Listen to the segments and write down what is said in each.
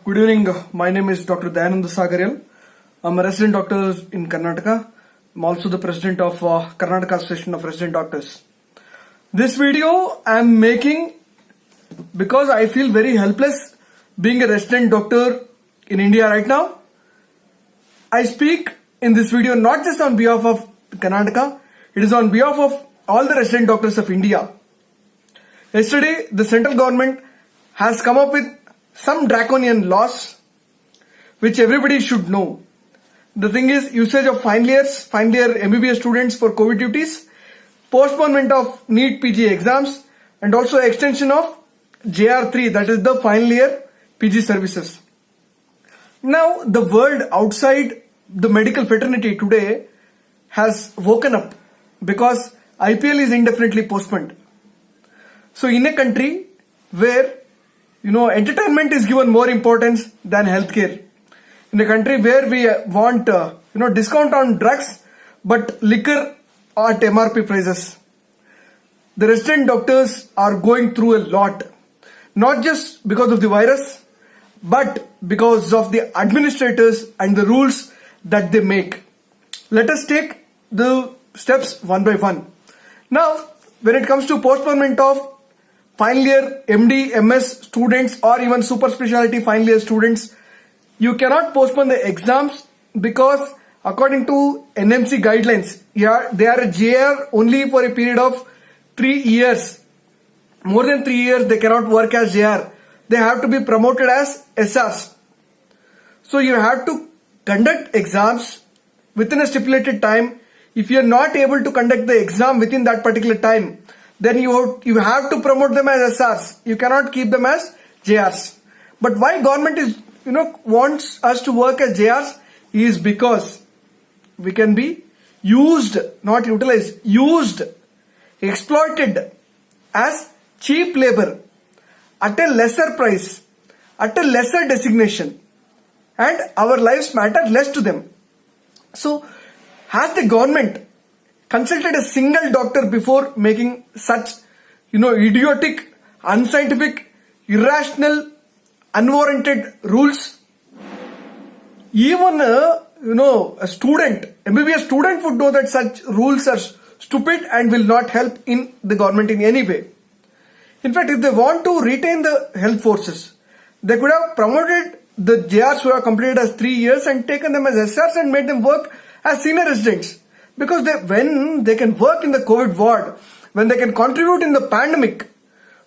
Good evening. My name is Dr. Dayanand Sagar. I'm a resident doctor in Karnataka. I'm also the president of Karnataka Association of Resident Doctors. This video I'm making because I feel very helpless being a resident doctor in India right now. I speak in this video not just on behalf of Karnataka, it is on behalf of all the resident doctors of India. Yesterday, the central government has come up with some draconian laws which everybody should know. The thing is, usage of final year MBBS students for COVID duties, postponement of NEET PG exams, and also extension of JR3, that is the final year PG services. Now, the world outside the medical fraternity today has woken up because IPL is indefinitely postponed. So in a country where entertainment is given more importance than healthcare, in a country where we want discount on drugs but liquor at MRP prices, the resident doctors are going through a lot, not just because of the virus but because of the administrators and the rules that they make. Let us take the steps one by one. Now, when it comes to postponement of final year MD, MS students or even super specialty final year students, you cannot postpone the exams because according to NMC guidelines, they are a JR only for a period of 3 years. More than 3 years they cannot work as JR. They have to be promoted as SRs. So you have to conduct exams within a stipulated time. If you are not able to conduct the exam within that particular time, then you have to promote them as SRs. You cannot keep them as JRs. But why government is wants us to work as JRs is because we can be used, not utilized, used, exploited as cheap labor at a lesser price, at a lesser designation, and our lives matter less to them. So, has the government consulted a single doctor before making such, idiotic, unscientific, irrational, unwarranted rules? Even a student, MBBS student would know that such rules are stupid and will not help in the government in any way. In fact, if they want to retain the health forces, they could have promoted the JRs who have completed as 3 years and taken them as SRs and made them work as senior residents. Because when they can work in the COVID ward, when they can contribute in the pandemic,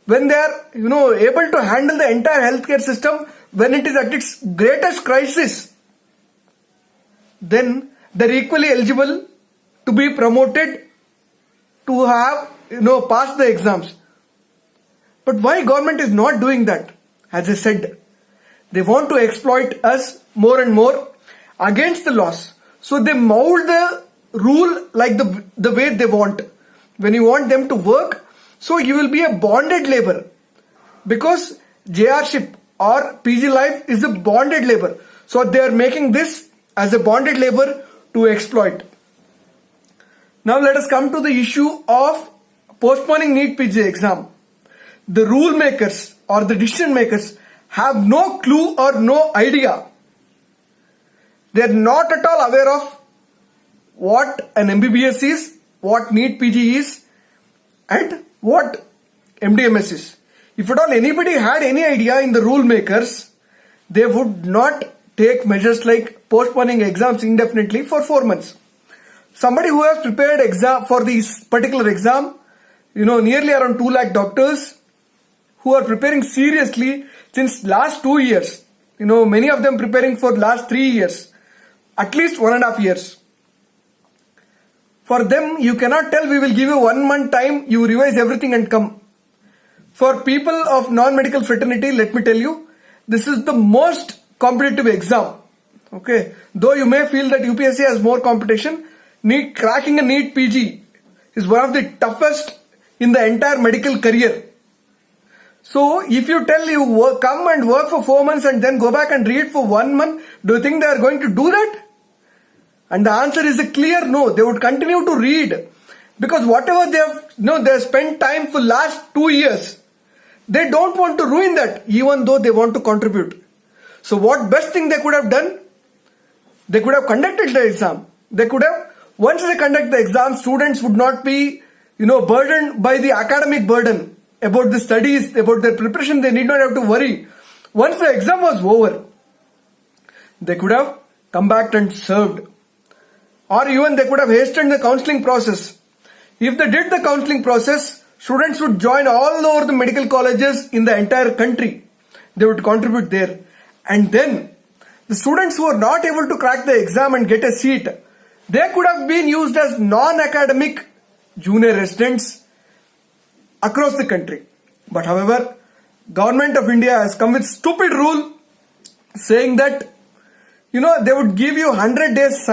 when they are able to handle the entire healthcare system when it is at its greatest crisis, then they're equally eligible to be promoted, to have passed the exams. But why government is not doing that? As I said, they want to exploit us more and more against the laws. So they mold the rule like the way they want. When you want them to work, so you will be a bonded labor, because JRship or PG life is a bonded labor. So they are making this as a bonded labor to exploit. Now let us come to the issue of postponing NEET PG exam. The rule makers or the decision makers have no clue or no idea. They are not at all aware of what an MBBS is, what NEET PG is, and what MDMS is. If at all anybody had any idea in the rule makers, they would not take measures like postponing exams indefinitely for 4 months. Somebody who has prepared exam for this particular exam, nearly around 2 lakh doctors who are preparing seriously since last 2 years, many of them preparing for last 3 years, at least 1.5 years. For them, you cannot tell we will give you 1 month time, you revise everything and come. For people of non-medical fraternity, let me tell you, this is the most competitive exam. Okay, though you may feel that UPSC has more competition, cracking a NEET PG is one of the toughest in the entire medical career. So if you tell you come and work for 4 months and then go back and read for 1 month, do you think they are going to do that? And the answer is a clear no. They would continue to read because whatever they have spent time for last 2 years, they don't want to ruin that even though they want to contribute. So what best thing they could have done? They could have conducted the exam. They could have, once they conduct the exam, students would not be, burdened by the academic burden about the studies, about their preparation. They need not have to worry. Once the exam was over, they could have come back and served. Or even they could have hastened the counseling process. If they did the counseling process, students would join all over the medical colleges in the entire country. They would contribute there. And then, the students who are not able to crack the exam and get a seat, they could have been used as non-academic junior residents across the country. But however, Government of India has come with stupid rule saying that, they would give you 100 days,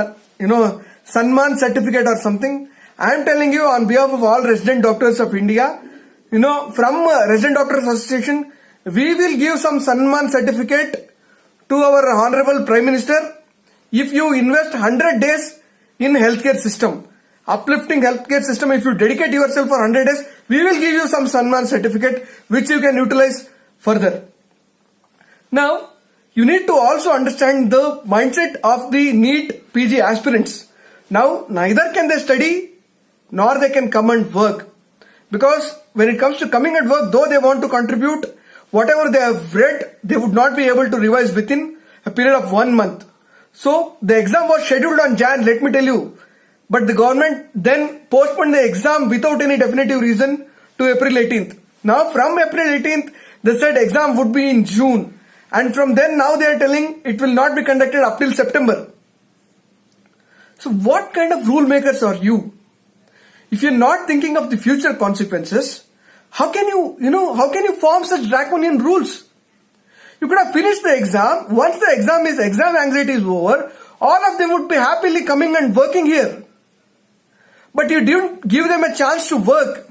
Sanman certificate or something. I am telling you on behalf of all resident doctors of India, from Resident Doctors Association, we will give some Sanman certificate to our Honorable Prime Minister if you invest 100 days in healthcare system. Uplifting healthcare system, if you dedicate yourself for 100 days, we will give you some Sanman certificate which you can utilize further. Now, you need to also understand the mindset of the NEET PG aspirants. Now, neither can they study nor they can come and work. Because when it comes to coming and work, though they want to contribute, whatever they have read, they would not be able to revise within a period of 1 month. So, the exam was scheduled on Jan, let me tell you. But the government then postponed the exam without any definitive reason to April 18th. Now, from April 18th, they said exam would be in June. And from then, now they are telling it will not be conducted up till September. So, what kind of rule makers are you? If you're not thinking of the future consequences, how can you form such draconian rules? You could have finished the exam. Once the exam anxiety is over, all of them would be happily coming and working here. But you didn't give them a chance to work.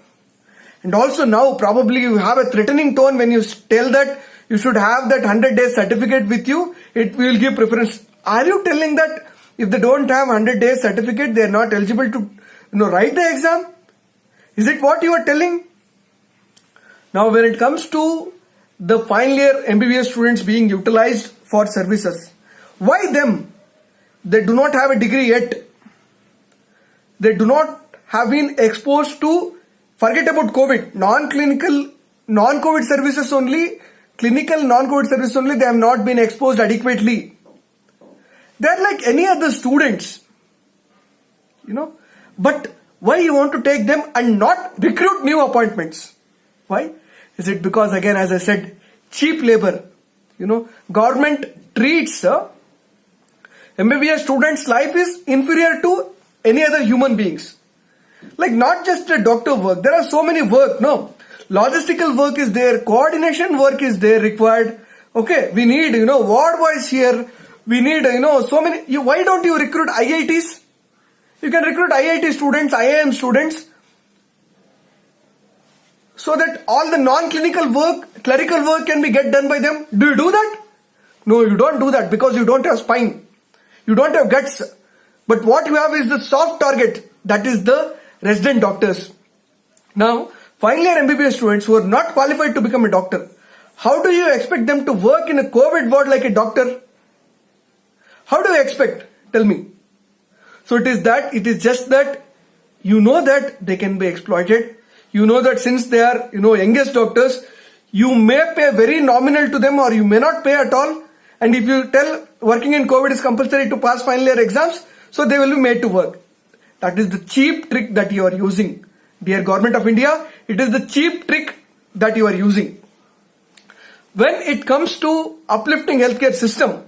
And also now probably you have a threatening tone when you tell that you should have that 100 days certificate with you. It will give preference. Are you telling that if they don't have 100 days certificate, they are not eligible to write the exam? Is it what you are telling? Now when it comes to the final year MBBS students being utilized for services, why them? They do not have a degree yet. They do not have been exposed to, forget about COVID, non-clinical, non-COVID services only, clinical non-COVID services only, they have not been exposed adequately. They are like any other students, But why you want to take them and not recruit new appointments? Why? Is it because, again, as I said, cheap labor? Government treats MBBS students' life is inferior to any other human beings. Like not just a doctor work. There are so many work, no. Logistical work is there. Coordination work is there required. Okay, we need, ward boys here. We need, so many. Why don't you recruit IITs? You can recruit IIT students, IIM students. So that all the non-clinical work, clerical work can be get done by them. Do you do that? No, you don't do that because you don't have spine. You don't have guts. But what you have is the soft target. That is the resident doctors. Now, final year MBBS students who are not qualified to become a doctor, how do you expect them to work in a COVID ward like a doctor? How do you expect? Tell me. So it is just that that they can be exploited. That since they are, youngest doctors, you may pay very nominal to them or you may not pay at all. And if you tell working in COVID is compulsory to pass final year exams, so they will be made to work. That is the cheap trick that you are using. Dear Government of India, it is the cheap trick that you are using. When it comes to uplifting healthcare system,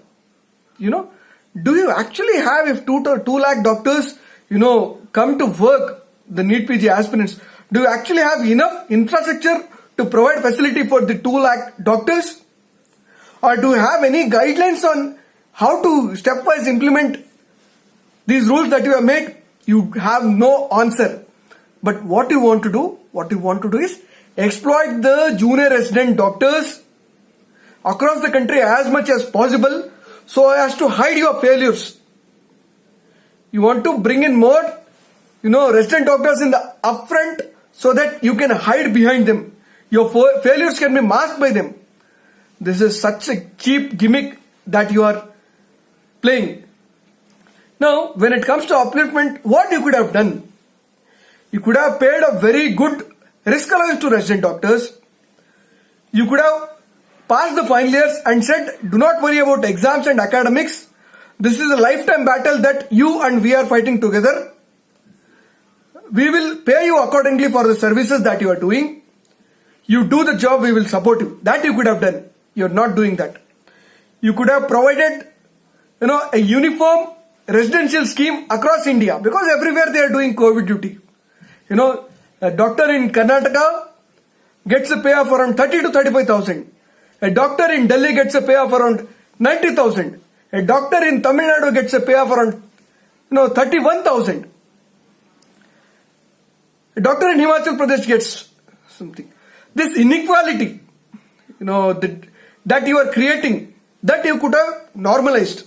do you actually have, if 2 lakh doctors, come to work, the NEET PG aspirants, do you actually have enough infrastructure to provide facility for the 2 lakh doctors? Or do you have any guidelines on how to stepwise implement these rules that you have made? You have no answer. But what you want to do is exploit the junior resident doctors across the country as much as possible so as to hide your failures. You want to bring in more, resident doctors in the upfront so that you can hide behind them. Your failures can be masked by them. This is such a cheap gimmick that you are playing. Now, when it comes to upliftment, what you could have done? You could have paid a very good risk allowance to resident doctors. You could have passed the final years and said, do not worry about exams and academics. This is a lifetime battle that you and we are fighting together. We will pay you accordingly for the services that you are doing. You do the job, we will support you. That you could have done. You are not doing that. You could have provided, a uniform residential scheme across India, because everywhere they are doing COVID duty. A doctor in Karnataka gets a pay of around 30 to 35,000. A doctor in Delhi gets a pay of around 90,000. A doctor in Tamil Nadu gets a pay of around 31,000. A doctor in Himachal Pradesh gets something. This inequality, that you are creating, that you could have normalized.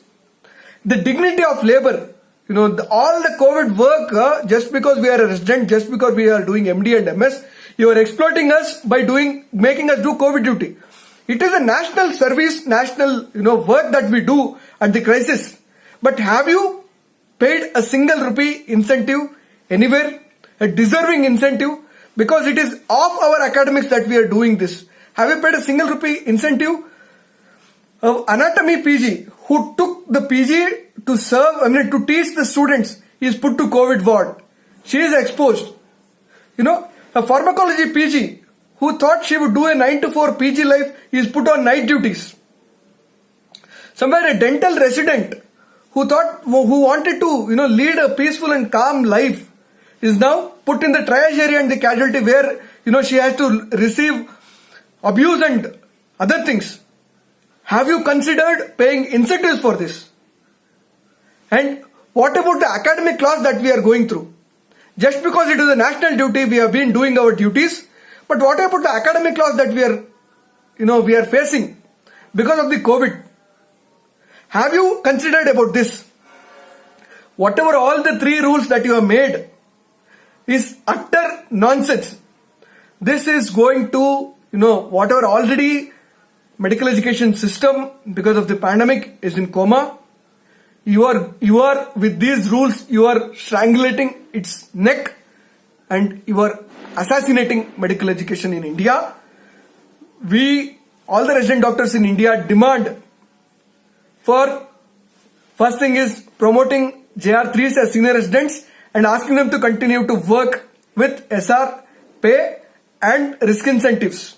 The dignity of labor, all the COVID work, just because we are a resident, just because we are doing MD and MS, you are exploiting us by making us do COVID duty. It is a national service, national, work that we do at the crisis. But have you paid a single rupee incentive anywhere? A deserving incentive? Because it is of our academics that we are doing this. Have you paid a single rupee incentive? Anatomy PG, who took the PG to to teach the students, is put to COVID ward. She is exposed. A pharmacology PG, who thought she would do a 9 to 4 PG life, is put on night duties. Somewhere a dental resident, who wanted to, lead a peaceful and calm life, is now put in the triage area and the casualty where, she has to receive abuse and other things. Have you considered paying incentives for this? And what about the academic loss that we are going through? Just because it is a national duty, we have been doing our duties. But what about the academic loss that we are facing because of the COVID? Have you considered about this? Whatever all the 3 rules that you have made is utter nonsense. This is going to, whatever already medical education system because of the pandemic is in coma. You are with these rules, you are strangulating its neck and you are assassinating medical education in India. We, all the resident doctors in India, demand for, first thing is promoting JR3s as senior residents and asking them to continue to work with SR pay and risk incentives.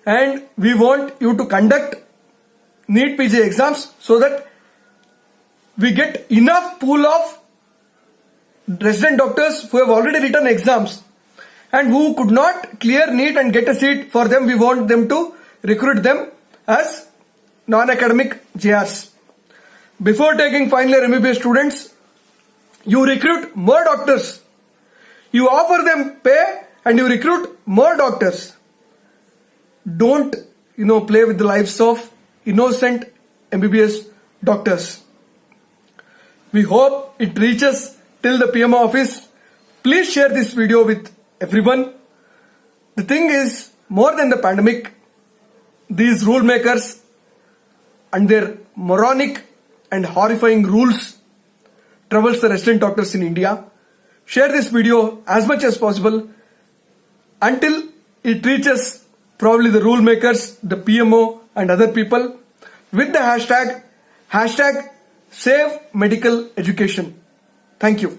And we want you to conduct NEET PG exams so that we get enough pool of resident doctors who have already written exams and who could not clear NEET and get a seat for them. We want them to recruit them as non-academic JRs. Before taking final year MBBS students, you recruit more doctors. You offer them pay and you recruit more doctors. Don't, play with the lives of innocent MBBS doctors. We hope it reaches till the PMO office. Please share this video with everyone. The thing is, more than the pandemic, these rule makers and their moronic and horrifying rules troubles the resident doctors in India. Share this video as much as possible until it reaches probably the rule makers, the PMO and other people with the hashtag Save Medical Education. Thank you.